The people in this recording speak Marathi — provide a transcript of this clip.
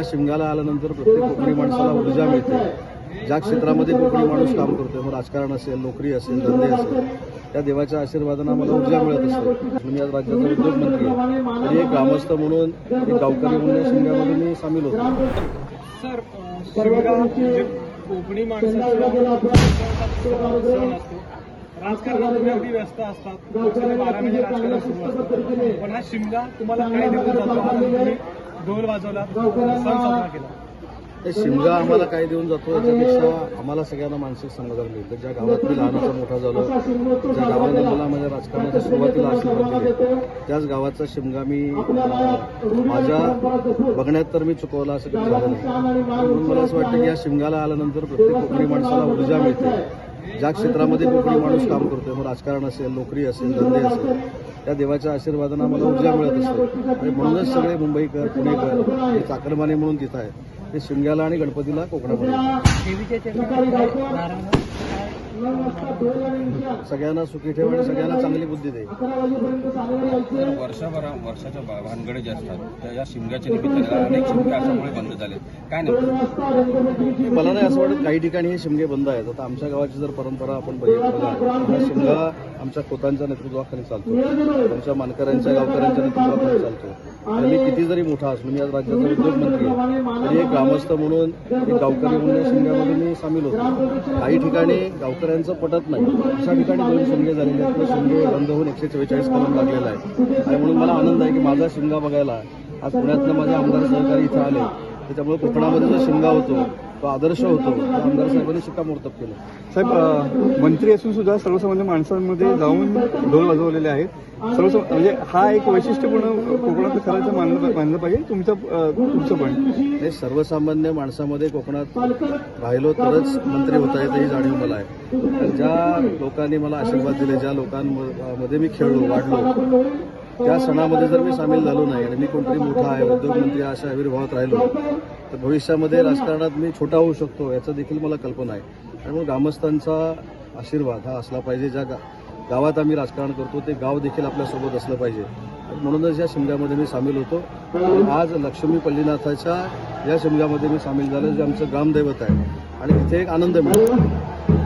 शिमग्याला आल्यानंतर प्रत्येक कोकणी माणसाला ऊर्जा मिळते। ज्या क्षेत्रामध्ये कोकणी माणूस काम करतोय, मग राजकारण असेल, नोकरी असेल, धंदे असेल, त्या देवाच्या आशीर्वादानं आम्हाला ऊर्जा मिळत असते। मी आज राज्याचा उद्योगमंत्री आहे, तरी एक ग्रामस्थ म्हणून, एक गावकरी म्हणून या शिमग्यामध्ये मी सामील होतो। सर, शिमगा म्हणजे कोकणी माणसाचा सण असतो। राजकारणात तुम्ही अगदी व्यस्त असतात, 12 महिने राजकारण सुरू असतं, पण हा शिमगा तुम्हाला काय देऊन जातो? तुम्ही ढोल वाजवला, सण साजरा केला। ते शिमगा आम्हाला काय देऊन जातो याच्यापेक्षा आम्हाला सगळ्यांना मानसिक समाधान मिळतं। ज्या गावात मी लहानाचा मोठा झालो, ज्या गावाने मला माझ्या राजकारणाच्या सुरुवातीला आशीर्वाद दिले, त्याच गावाचा शिमगा मी माझ्या बघण्यात तर मी चुकवला असं कधी झालं नाही। म्हणून मला असं वाटतं की या शिमग्याला आल्यानंतर प्रत्येक कोकणी माणसाला ऊर्जा मिळते। ज्या क्षेत्रामध्ये कोकणी माणूस काम करतोय, मग राजकारण असेल, नोकरी असेल, धंदे असेल, त्या देवाच्या आशीर्वादानं आम्हाला ऊर्जा मिळत असते। आणि म्हणूनच सगळे मुंबईकर, पुणेकर हे चाकरमाने म्हणून तिथं आहे, ते शिमग्याला आणि गणपतीला कोकणामध्ये। सगळ्यांना सुखी ठेवा आणि सगळ्यांना चांगली बुद्धी दे। वर्षाच्या भानगडे जे असतात त्या या शिमग्याच्या निमित्ताने अनेक शिमगे अशामुळे बंद झाले, काय नाही? मला नाही असं वाटत काही ठिकाणी हे शिमगे बंद आहेत। आता आमच्या गावाची जर परंपरा आपण बघितलं, शिमगा आमच्या खोतांच्या नेतृत्वाखाली चालतो, आमच्या मानकऱ्यांच्या, गावकऱ्यांच्या नेतृत्वाखाली चालतो। आणि मी किती जरी मोठा असलो, मी आज राज्याचा उद्योगमंत्री आहे, तरी एक ग्रामस्थ म्हणून, एक गावकरी म्हणून या शिमग्यामध्ये मी सामील होतो। काही ठिकाणी गावकऱ्यांचं पटत नाही, अशा ठिकाणी 2 शिमगे झालेले आहेत, शिमगे बंद होऊन 144 कलम लागलेला आहे। आणि म्हणून मला आनंद आहे की माझा शिमगा बघायला आज पुण्यातनं माझे आमदार सहकारी इथं आले। त्याच्यामुळे कोकणामध्ये जो शिमगा होतो तो आदर्श होतो, आमदार साहेबांनी शिक्कामोर्तब केलं। साहेब, मंत्री असून सुद्धा सर्वसामान्य माणसांमध्ये जाऊन ढोल वाजवलेले आहेत। म्हणजे हा एक वैशिष्ट्यपूर्ण कोकणात खराचं मानलं पाहिजे तुमचं पण। हे सर्वसामान्य माणसामध्ये कोकणात राहिलो तरच मंत्री होता येतं ही जाणीव मला आहे। ज्या लोकांनी मला आशीर्वाद दिले, ज्या लोकांमध्ये मी खेळलो, वाढलो, त्या सणामध्ये जर मी सामील झालो नाही आणि मी कोणतरी मोठा आहे, उद्योगमंत्री अशा आविर्भावात राहिलो, तर भविष्यामध्ये राजकारणात मी छोटा होऊ शकतो याचं देखील मला कल्पना आहे। आणि मग ग्रामस्थांचा आशीर्वाद हा असला पाहिजे। ज्या गावात आम्ही राजकारण करतो ते गाव देखील आपल्यासोबत असलं पाहिजे। म्हणूनच या शिमग्यामध्ये मी सामील होतो। आज लक्ष्मी पल्लीनाथाच्या या शिमग्यामध्ये मी सामील झालो, जे आमचं ग्रामदैवत आहे, आणि तिथे एक आनंद मिळतो।